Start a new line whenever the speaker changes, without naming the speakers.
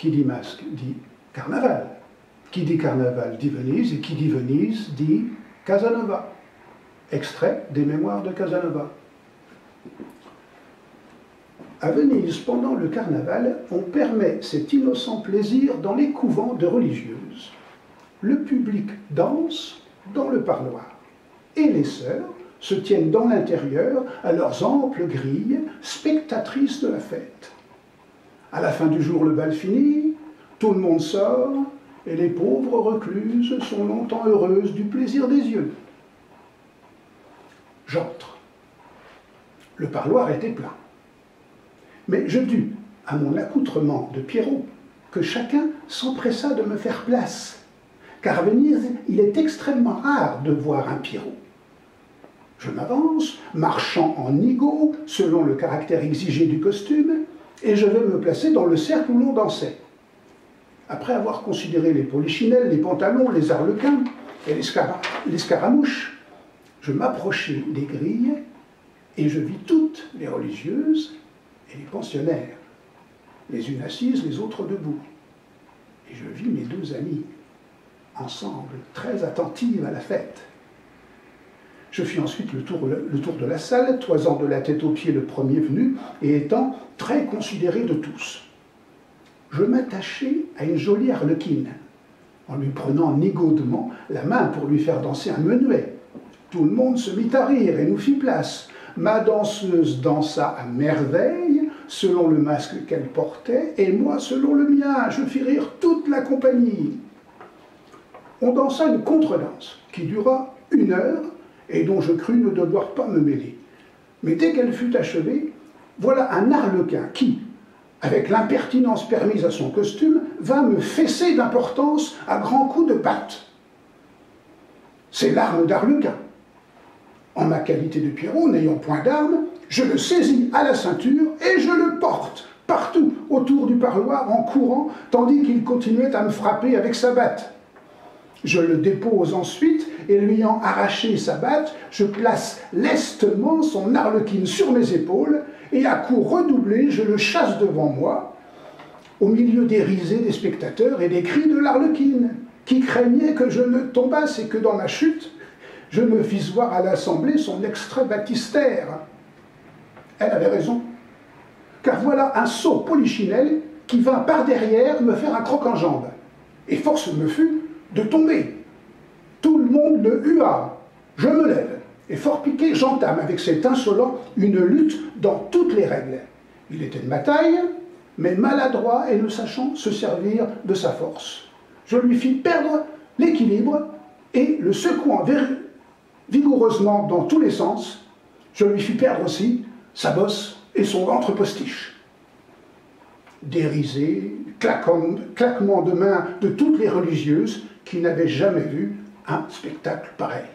Qui dit masque dit carnaval. Qui dit carnaval dit Venise, et qui dit Venise dit Casanova. Extrait des mémoires de Casanova. À Venise, pendant le carnaval, on permet cet innocent plaisir dans les couvents de religieuses. Le public danse dans le parloir, et les sœurs se tiennent dans l'intérieur à leurs amples grilles, spectatrices de la fête. À la fin du jour, le bal finit, tout le monde sort, et les pauvres recluses sont longtemps heureuses du plaisir des yeux. J'entre. Le parloir était plein. Mais je dus, à mon accoutrement de Pierrot, que chacun s'empressa de me faire place, car à Venise, il est extrêmement rare de voir un Pierrot. Je m'avance, marchant en nigaud, selon le caractère exigé du costume, et je vais me placer dans le cercle où l'on dansait. Après avoir considéré les polichinelles, les pantalons, les arlequins et les scaramouches, je m'approchai des grilles et je vis toutes les religieuses et les pensionnaires, les unes assises, les autres debout. Et je vis mes deux amies, ensemble, très attentives à la fête. Je fis ensuite le tour de la salle, toisant de la tête aux pieds le premier venu, et étant très considéré de tous. Je m'attachai à une jolie arlequine, en lui prenant nigaudement la main pour lui faire danser un menuet. Tout le monde se mit à rire et nous fit place. Ma danseuse dansa à merveille, selon le masque qu'elle portait, et moi selon le mien. Je fis rire toute la compagnie. On dansa une contredanse qui dura 1 heure et dont je crus ne devoir pas me mêler. Mais dès qu'elle fut achevée, voilà un arlequin qui, avec l'impertinence permise à son costume, vint me fesser d'importance à grands coups de patte. C'est l'arme d'arlequin. En ma qualité de Pierrot, n'ayant point d'arme, je le saisis à la ceinture et je le porte partout autour du parloir en courant, tandis qu'il continuait à me frapper avec sa batte. Je le dépose ensuite et lui ayant arraché sa batte, je place lestement son arlequine sur mes épaules et à coups redoublés, je le chasse devant moi, au milieu des risées des spectateurs et des cris de l'arlequine, qui craignaient que je ne tombasse et que dans ma chute, je me fisse voir à l'Assemblée son extrait baptistère. Elle avait raison, car voilà un sot polichinelle qui vint par derrière me faire un croc en jambe. Et force me fut de tomber. Tout le monde le hua. Je me lève, et fort piqué, j'entame avec cet insolent une lutte dans toutes les règles. Il était de ma taille, mais maladroit et ne sachant se servir de sa force. Je lui fis perdre l'équilibre et, le secouant vigoureusement dans tous les sens, je lui fis perdre aussi sa bosse et son ventre postiche. Dérisé, claquement de mains de toutes les religieuses qui n'avaient jamais vu un spectacle pareil.